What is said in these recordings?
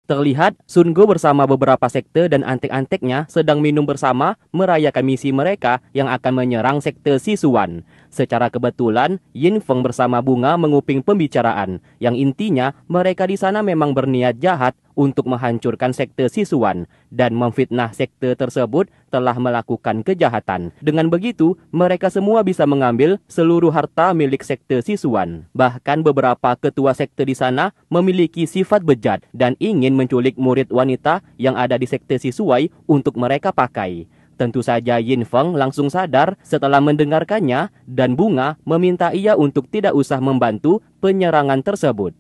Terlihat Sun Go bersama beberapa sekte dan antek-anteknya sedang minum bersama merayakan misi mereka yang akan menyerang sekte Sisuan. Secara kebetulan, Yin Feng bersama Bunga menguping pembicaraan yang intinya mereka di sana memang berniat jahat untuk menghancurkan sekte Sisuan dan memfitnah sekte tersebut telah melakukan kejahatan. Dengan begitu, mereka semua bisa mengambil seluruh harta milik sekte Sisuan. Bahkan beberapa ketua sekte di sana memiliki sifat bejat dan ingin menculik murid wanita yang ada di sekte Sisuai untuk mereka pakai. Tentu saja Yin Feng langsung sadar setelah mendengarkannya dan Bunga meminta ia untuk tidak usah membantu penyerangan tersebut.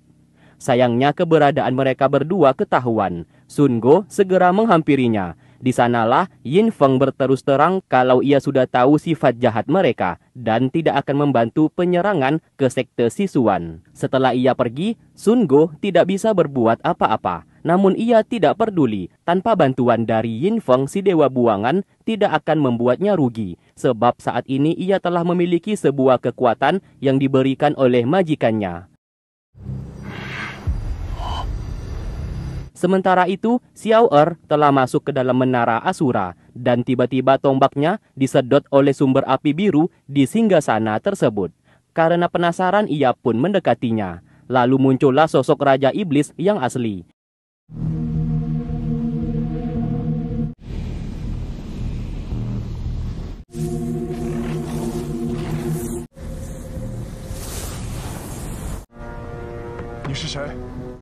Sayangnya keberadaan mereka berdua ketahuan. Sun Go segera menghampirinya. Di sanalah Yin Feng berterus terang kalau ia sudah tahu sifat jahat mereka dan tidak akan membantu penyerangan ke sekte Sisuan. Setelah ia pergi, Sun Go tidak bisa berbuat apa-apa. Namun ia tidak peduli, tanpa bantuan dari Yin Feng si Dewa Buangan tidak akan membuatnya rugi. Sebab saat ini ia telah memiliki sebuah kekuatan yang diberikan oleh majikannya. Sementara itu, Xiao Er telah masuk ke dalam menara Asura dan tiba-tiba tombaknya disedot oleh sumber api biru di singgasana tersebut. Karena penasaran ia pun mendekatinya. Lalu muncullah sosok Raja Iblis yang asli.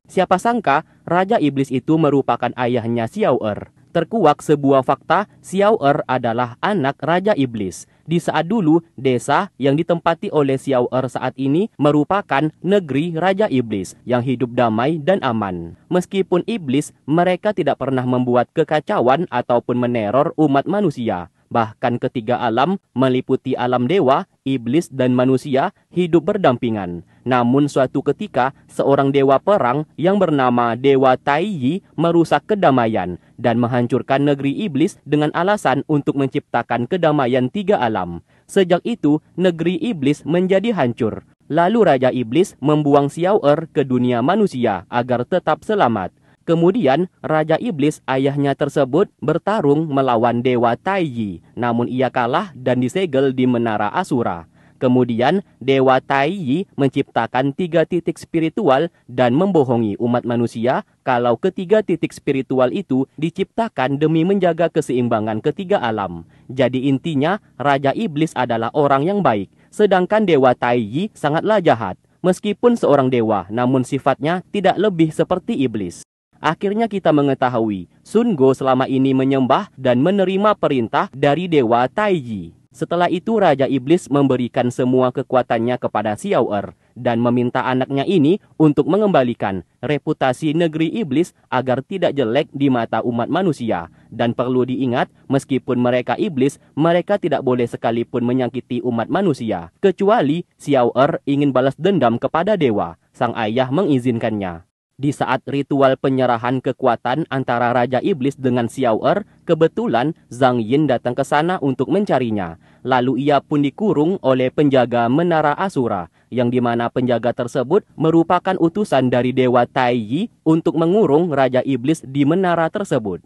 Siapa sangka Raja Iblis itu merupakan ayahnya Xiao Er. Terkuak sebuah fakta, Xiao Er adalah anak Raja Iblis. Di saat dulu, desa yang ditempati oleh Xiao Er saat ini merupakan negeri Raja Iblis yang hidup damai dan aman. Meskipun iblis, mereka tidak pernah membuat kekacauan ataupun meneror umat manusia. Bahkan ketiga alam, meliputi alam dewa, iblis, dan manusia, hidup berdampingan. Namun suatu ketika, seorang dewa perang yang bernama Dewa Taiyi merusak kedamaian dan menghancurkan negeri iblis dengan alasan untuk menciptakan kedamaian tiga alam. Sejak itu, negeri iblis menjadi hancur. Lalu Raja Iblis membuang Xiao Er ke dunia manusia agar tetap selamat. Kemudian, Raja Iblis ayahnya tersebut bertarung melawan Dewa Taiyi, namun ia kalah dan disegel di menara Asura. Kemudian, Dewa Taiyi menciptakan 3 titik spiritual dan membohongi umat manusia kalau ketiga titik spiritual itu diciptakan demi menjaga keseimbangan ketiga alam. Jadi intinya, Raja Iblis adalah orang yang baik, sedangkan Dewa Taiyi sangatlah jahat. Meskipun seorang dewa, namun sifatnya tidak lebih seperti iblis. Akhirnya kita mengetahui Sun Go selama ini menyembah dan menerima perintah dari Dewa Taiyi. Setelah itu Raja Iblis memberikan semua kekuatannya kepada Xiao Er dan meminta anaknya ini untuk mengembalikan reputasi negeri iblis agar tidak jelek di mata umat manusia. Dan perlu diingat, meskipun mereka iblis, mereka tidak boleh sekalipun menyakiti umat manusia. Kecuali Xiao Er ingin balas dendam kepada dewa, sang ayah mengizinkannya. Di saat ritual penyerahan kekuatan antara Raja Iblis dengan Xiao Er, kebetulan Zhang Yin datang ke sana untuk mencarinya. Lalu ia pun dikurung oleh penjaga menara Asura, yang dimana penjaga tersebut merupakan utusan dari Dewa Taiyi untuk mengurung Raja Iblis di menara tersebut.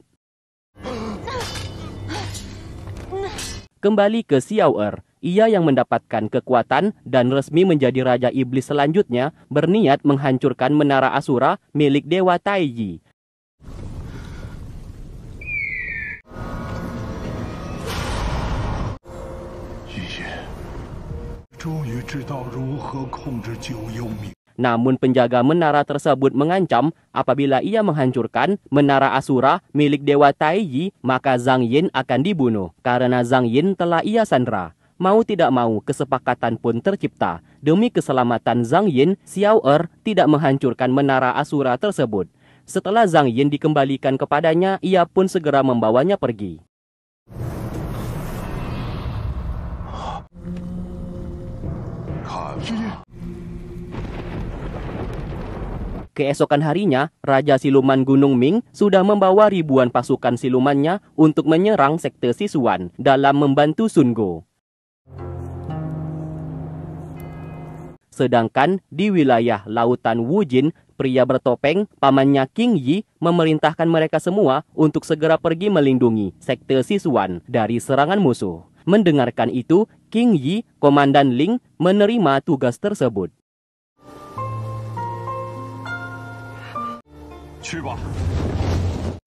Kembali ke Xiao Er. Ia yang mendapatkan kekuatan dan resmi menjadi Raja Iblis selanjutnya berniat menghancurkan menara Asura milik Dewa Taiyi. Namun penjaga menara tersebut mengancam apabila ia menghancurkan menara Asura milik Dewa Taiyi, maka Zhang Yin akan dibunuh karena Zhang Yin telah ia sandra. Mau tidak mau, kesepakatan pun tercipta. Demi keselamatan Zhang Yin, Xiao Er tidak menghancurkan menara Asura tersebut. Setelah Zhang Yin dikembalikan kepadanya, ia pun segera membawanya pergi. Keesokan harinya, Raja Siluman Gunung Ming sudah membawa ribuan pasukan silumannya untuk menyerang sekte Sisuan dalam membantu Sun Go. Sedangkan di wilayah lautan Wujin, pria bertopeng, pamannya King Yi, memerintahkan mereka semua untuk segera pergi melindungi sekte Sichuan dari serangan musuh. Mendengarkan itu, King Yi, Komandan Ling, menerima tugas tersebut.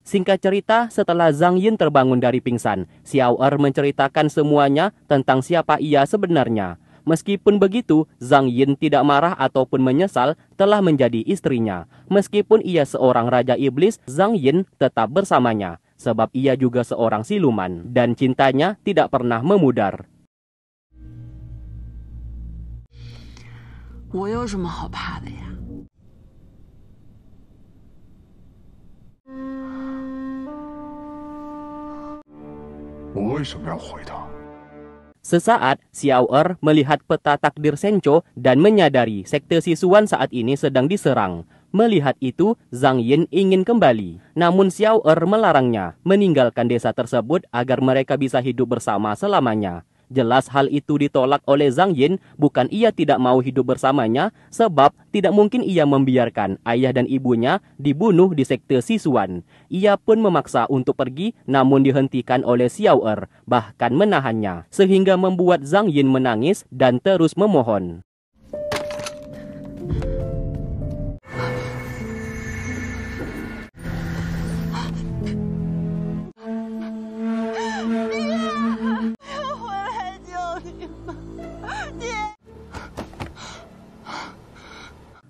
Singkat cerita, setelah Zhang Yin terbangun dari pingsan, Xiao Er menceritakan semuanya tentang siapa ia sebenarnya. Meskipun begitu, Zhang Yin tidak marah ataupun menyesal telah menjadi istrinya. Meskipun ia seorang Raja Iblis, Zhang Yin tetap bersamanya, sebab ia juga seorang siluman, dan cintanya tidak pernah memudar. 我有什么好怕的呀？ 我为什么要回他？ Sesaat, Xiao Er melihat peta takdir Sencho dan menyadari sekte Sichuan saat ini sedang diserang. Melihat itu, Zhang Yin ingin kembali. Namun Xiao Er melarangnya meninggalkan desa tersebut agar mereka bisa hidup bersama selamanya. Jelas hal itu ditolak oleh Zhang Yin, bukan ia tidak mau hidup bersamanya, sebab tidak mungkin ia membiarkan ayah dan ibunya dibunuh di sekte Sichuan. Ia pun memaksa untuk pergi, namun dihentikan oleh Xiao Er, bahkan menahannya, sehingga membuat Zhang Yin menangis dan terus memohon.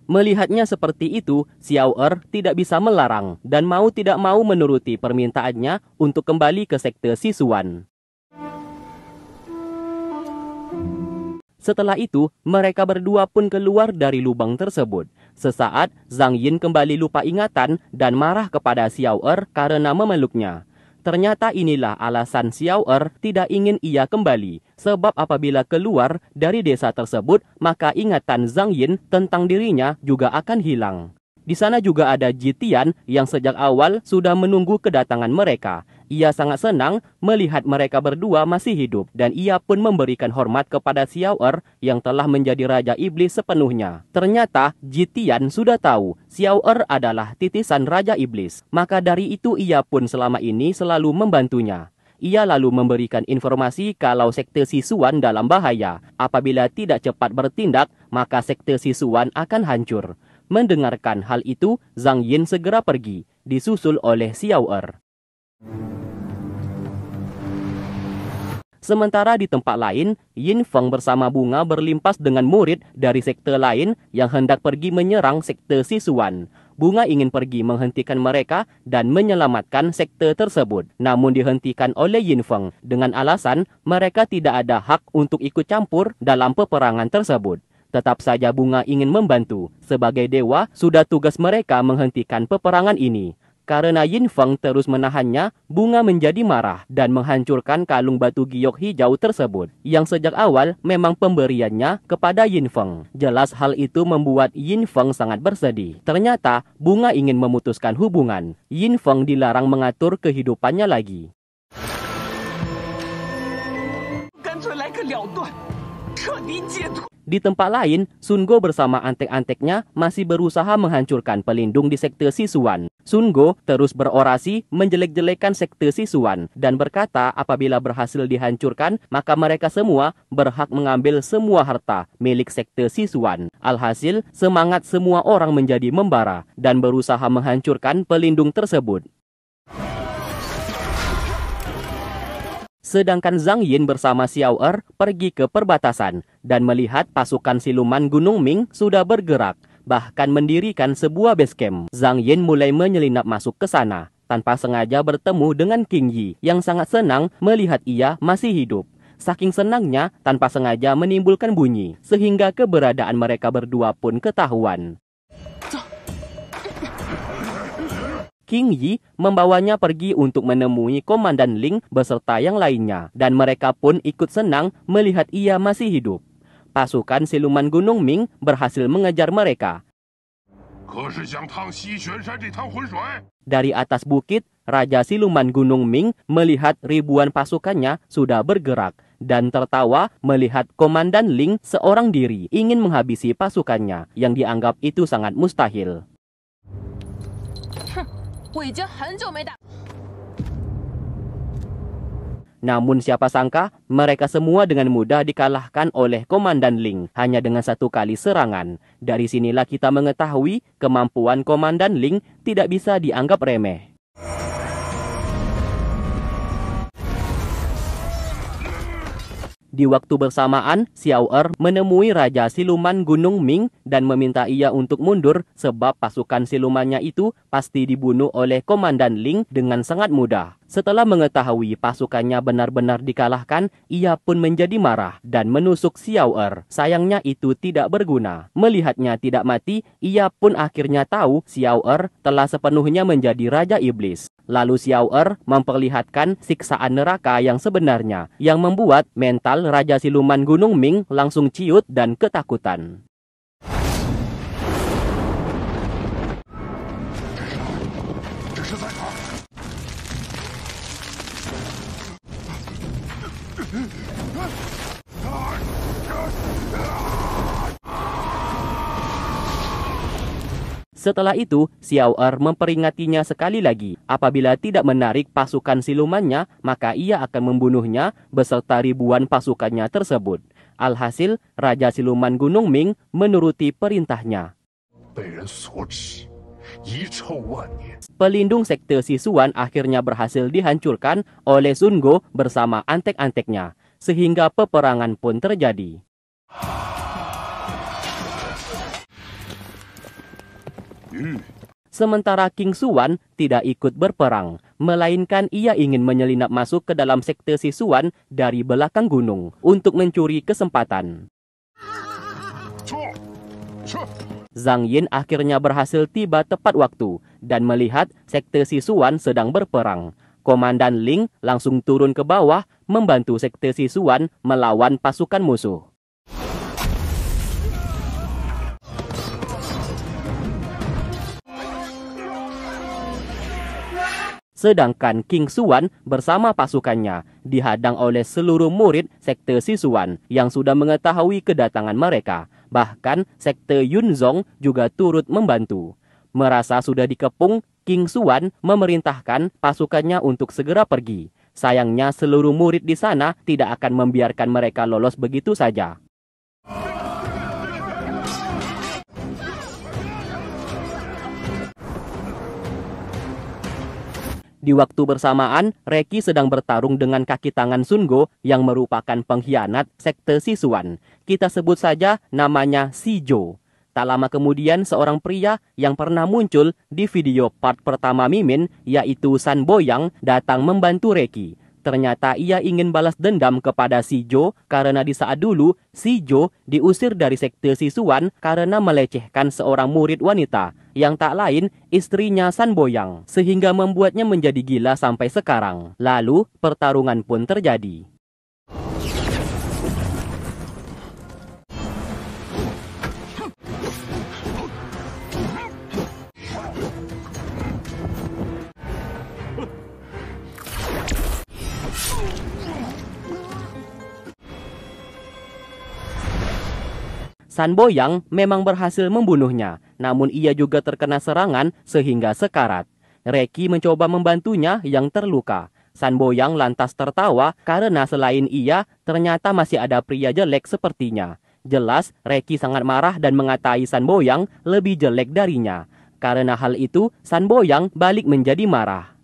Melihatnya seperti itu, Xiao Er tidak bisa melarang dan mau tidak mau menuruti permintaannya untuk kembali ke sekte Sichuan. Setelah itu, mereka berdua pun keluar dari lubang tersebut. Sesaat, Zhang Yin kembali lupa ingatan dan marah kepada Xiao Er karena memeluknya. Ternyata inilah alasan Xiao Er tidak ingin ia kembali, sebab apabila keluar dari desa tersebut, maka ingatan Zhang Yin tentang dirinya juga akan hilang. Di sana juga ada Jitian yang sejak awal sudah menunggu kedatangan mereka. Ia sangat senang melihat mereka berdua masih hidup dan ia pun memberikan hormat kepada Xiao Er yang telah menjadi Raja Iblis sepenuhnya. Ternyata Jitian sudah tahu Xiao Er adalah titisan Raja Iblis. Maka dari itu ia pun selama ini selalu membantunya. Ia lalu memberikan informasi kalau sekte Sichuan dalam bahaya. Apabila tidak cepat bertindak, maka sekte Sichuan akan hancur. Mendengarkan hal itu, Zhang Yin segera pergi, disusul oleh Xiao Er. Sementara di tempat lain, Yin Feng bersama Bunga berlimpas dengan murid dari sekte lain yang hendak pergi menyerang sekte Sichuan. Bunga ingin pergi menghentikan mereka dan menyelamatkan sekte tersebut. Namun dihentikan oleh Yin Feng dengan alasan mereka tidak ada hak untuk ikut campur dalam peperangan tersebut. Tetap saja Bunga ingin membantu. Sebagai dewa, sudah tugas mereka menghentikan peperangan ini. Karena Yin Feng terus menahannya, Bunga menjadi marah dan menghancurkan kalung batu giok hijau tersebut, yang sejak awal memang pemberiannya kepada Yin Feng. Jelas hal itu membuat Yin Feng sangat bersedih. Ternyata Bunga ingin memutuskan hubungan. Yin Feng dilarang mengatur kehidupannya lagi. Di tempat lain, Sun Go bersama antek-anteknya masih berusaha menghancurkan pelindung di sekte Sichuan. Sun Go terus berorasi menjelek-jelekan sekte Sichuan dan berkata apabila berhasil dihancurkan, maka mereka semua berhak mengambil semua harta milik sekte Sichuan. Alhasil, semangat semua orang menjadi membara dan berusaha menghancurkan pelindung tersebut. Sedangkan Zhang Yin bersama Xiao Er pergi ke perbatasan dan melihat pasukan siluman Gunung Ming sudah bergerak, bahkan mendirikan sebuah base camp. Zhang Yin mulai menyelinap masuk ke sana, tanpa sengaja bertemu dengan King Yi yang sangat senang melihat ia masih hidup. Saking senangnya, tanpa sengaja menimbulkan bunyi, sehingga keberadaan mereka berdua pun ketahuan. King Yi membawanya pergi untuk menemui Komandan Ling beserta yang lainnya, dan mereka pun ikut senang melihat ia masih hidup. Pasukan siluman Gunung Ming berhasil mengejar mereka. Dari atas bukit, Raja Siluman Gunung Ming melihat ribuan pasukannya sudah bergerak. dan tertawa melihat Komandan Ling seorang diri ingin menghabisi pasukannya yang dianggap itu sangat mustahil. Namun siapa sangka mereka semua dengan mudah dikalahkan oleh Komandan Ling hanya dengan satu kali serangan. Dari sinilah kita mengetahui kemampuan Komandan Ling tidak bisa dianggap remeh. Di waktu bersamaan, Xiao Er menemui Raja Siluman Gunung Ming dan meminta ia untuk mundur sebab pasukan silumannya itu pasti dibunuh oleh Komandan Ling dengan sangat mudah. Setelah mengetahui pasukannya benar-benar dikalahkan, ia pun menjadi marah dan menusuk Xiao Er. Sayangnya itu tidak berguna. Melihatnya tidak mati, ia pun akhirnya tahu Xiao Er telah sepenuhnya menjadi Raja Iblis. Lalu Xiao Er memperlihatkan siksaan neraka yang sebenarnya, yang membuat mental Raja Siluman Gunung Ming langsung ciut dan ketakutan. Setelah itu, Xiao Er memperingatinya sekali lagi. Apabila tidak menarik pasukan silumannya, maka ia akan membunuhnya beserta ribuan pasukannya tersebut. Alhasil, Raja Siluman Gunung Ming menuruti perintahnya. Pelindung sekte Sisuan akhirnya berhasil dihancurkan oleh Sun Go bersama antek-anteknya, sehingga peperangan pun terjadi. Sementara King Suwan tidak ikut berperang, melainkan ia ingin menyelinap masuk ke dalam sekte Sisuan dari belakang gunung untuk mencuri kesempatan. Zhang Yin akhirnya berhasil tiba tepat waktu dan melihat sekte Sisuan sedang berperang. Komandan Ling langsung turun ke bawah membantu sekte Sisuan melawan pasukan musuh. Sedangkan King Suwan bersama pasukannya dihadang oleh seluruh murid sekte Sisuan yang sudah mengetahui kedatangan mereka. Bahkan sekte Yunzong juga turut membantu. Merasa sudah dikepung, King Suwan memerintahkan pasukannya untuk segera pergi. Sayangnya seluruh murid di sana tidak akan membiarkan mereka lolos begitu saja. Di waktu bersamaan, Reki sedang bertarung dengan kaki tangan Sun Go yang merupakan pengkhianat sekte Sisuan. Kita sebut saja namanya Shijo. Tak lama kemudian, seorang pria yang pernah muncul di video part pertama Mimin, yaitu San Boyang, datang membantu Reki. Ternyata ia ingin balas dendam kepada Shijo karena di saat dulu Shijo diusir dari sekte Sisuan karena melecehkan seorang murid wanita yang tak lain istrinya San Boyang, sehingga membuatnya menjadi gila sampai sekarang. Lalu pertarungan pun terjadi. San Boyang memang berhasil membunuhnya, namun ia juga terkena serangan sehingga sekarat. Reki mencoba membantunya yang terluka. San Boyang lantas tertawa karena selain ia, ternyata masih ada pria jelek sepertinya. Jelas, Reki sangat marah dan mengatai San Boyang lebih jelek darinya. Karena hal itu, San Boyang balik menjadi marah.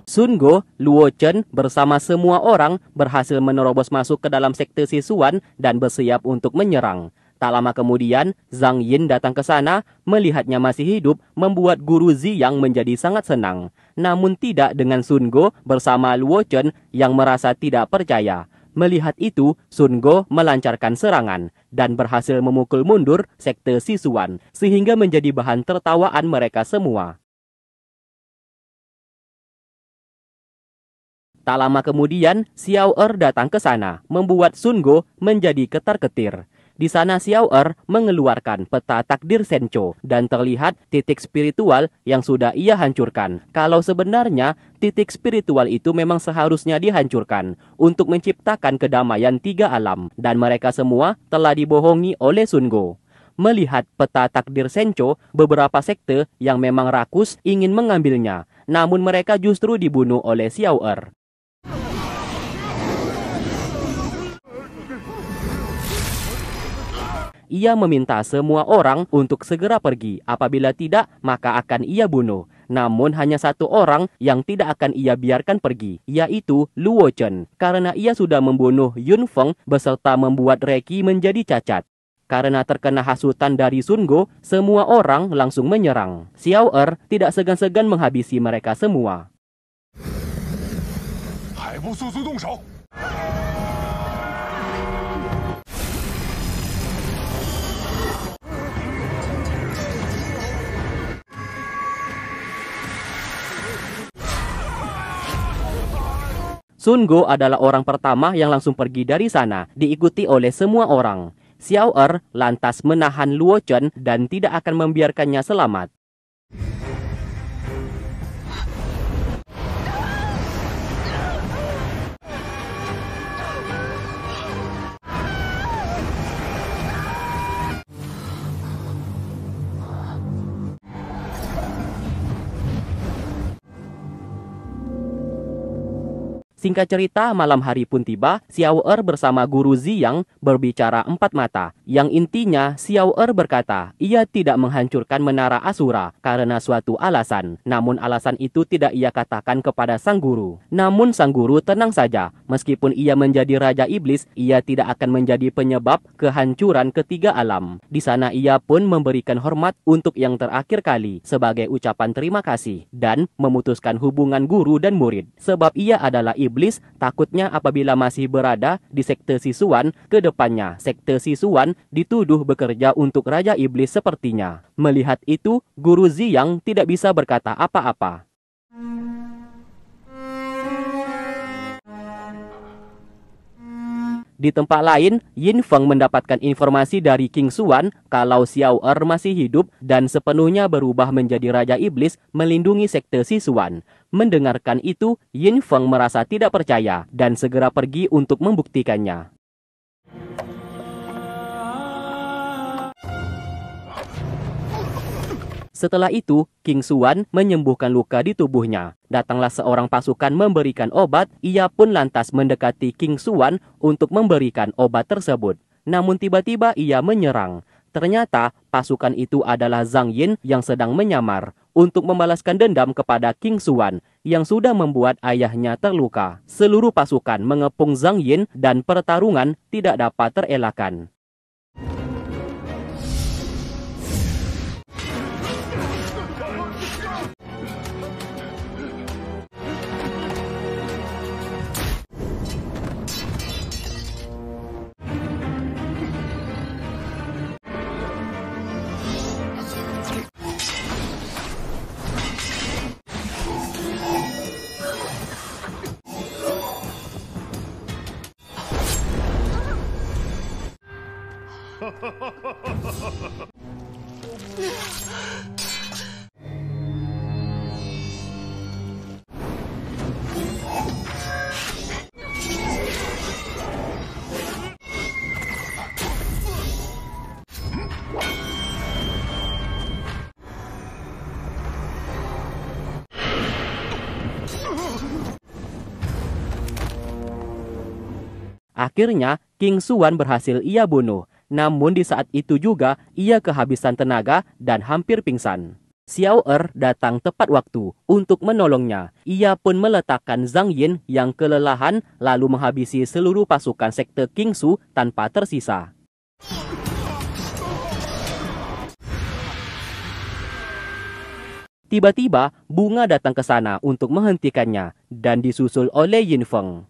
Sun Go, Luo Chen bersama semua orang berhasil menerobos masuk ke dalam sekte Sisuan dan bersiap untuk menyerang. Tak lama kemudian, Zhang Yin datang ke sana, melihatnya masih hidup, membuat guru Ziyang menjadi sangat senang. Namun tidak dengan Sun Go bersama Luo Chen yang merasa tidak percaya. Melihat itu, Sun Go melancarkan serangan dan berhasil memukul mundur sekte Sisuan, sehingga menjadi bahan tertawaan mereka semua. Tak lama kemudian, Xiao Er datang ke sana, membuat Sun Go menjadi ketar-ketir. Di sana Xiao Er mengeluarkan peta takdir Sencho dan terlihat titik spiritual yang sudah ia hancurkan. Kalau sebenarnya titik spiritual itu memang seharusnya dihancurkan untuk menciptakan kedamaian tiga alam dan mereka semua telah dibohongi oleh Sun Go. Melihat peta takdir Sencho, beberapa sekte yang memang rakus ingin mengambilnya, namun mereka justru dibunuh oleh Xiao Er. Ia meminta semua orang untuk segera pergi. Apabila tidak, maka akan ia bunuh. Namun hanya satu orang yang tidak akan ia biarkan pergi, yaitu Luo Chen. Karena ia sudah membunuh Yun Feng beserta membuat Reqi menjadi cacat. Karena terkena hasutan dari Sun Go, semua orang langsung menyerang. Xiao Er tidak segan-segan menghabisi mereka semua. 还不速速动手！ Sun Go adalah orang pertama yang langsung pergi dari sana, diikuti oleh semua orang. Xiao Er lantas menahan Luo Chen dan tidak akan membiarkannya selamat. Singkat cerita, malam hari pun tiba, Xiao Er bersama Guru Ziyang berbicara empat mata. Yang intinya, Xiao Er berkata, ia tidak menghancurkan menara Asura karena suatu alasan. Namun alasan itu tidak ia katakan kepada sang guru. Namun sang guru tenang saja, meskipun ia menjadi Raja Iblis, ia tidak akan menjadi penyebab kehancuran ketiga alam. Di sana ia pun memberikan hormat untuk yang terakhir kali sebagai ucapan terima kasih dan memutuskan hubungan guru dan murid. Sebab ia adalah iblis, takutnya apabila masih berada di sekte Sisuan, ke depannya sekte Sisuan dituduh bekerja untuk Raja Iblis sepertinya. Melihat itu, Guru Ziyang tidak bisa berkata apa-apa. Di tempat lain, Yin Feng mendapatkan informasi dari King Xuan kalau Xiao Er masih hidup dan sepenuhnya berubah menjadi Raja Iblis melindungi sekte Sisuan. Mendengarkan itu, Yin Feng merasa tidak percaya dan segera pergi untuk membuktikannya. Setelah itu, King Xuan menyembuhkan luka di tubuhnya. Datanglah seorang pasukan memberikan obat, ia pun lantas mendekati King Xuan untuk memberikan obat tersebut. Namun tiba-tiba ia menyerang. Ternyata pasukan itu adalah Zhang Yin yang sedang menyamar untuk membalaskan dendam kepada King Xuan yang sudah membuat ayahnya terluka. Seluruh pasukan mengepung Zhang Yin dan pertarungan tidak dapat terelakkan. Akhirnya, King Xuan berhasil ia bunuh. Namun di saat itu juga, ia kehabisan tenaga dan hampir pingsan. Xiao Er datang tepat waktu untuk menolongnya. Ia pun meletakkan Zhang Yin yang kelelahan lalu menghabisi seluruh pasukan sekte King Su tanpa tersisa. Tiba-tiba, Bunga datang ke sana untuk menghentikannya dan disusul oleh Yin Feng.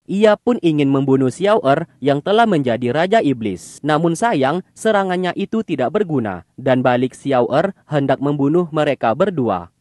Ia pun ingin membunuh Xiao Er yang telah menjadi Raja Iblis. Namun sayang, serangannya itu tidak berguna dan balik Xiao Er hendak membunuh mereka berdua.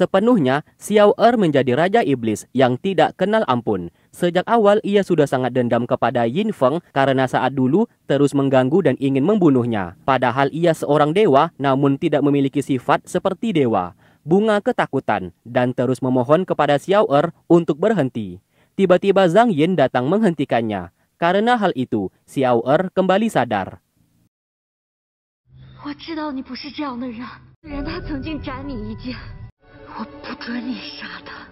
Sepenuhnya, Xiao Er menjadi Raja Iblis yang tidak kenal ampun. Sejak awal ia sudah sangat dendam kepada Yin Feng karena saat dulu terus mengganggu dan ingin membunuhnya. Padahal ia seorang dewa namun tidak memiliki sifat seperti dewa. Bunga ketakutan dan terus memohon kepada Xiao Er untuk berhenti. Tiba-tiba Zhang Yin datang menghentikannya. Karena hal itu, Xiao Er kembali sadar. 我知道你不是这样的人，人他曾经斩你一剑，我不准你杀他。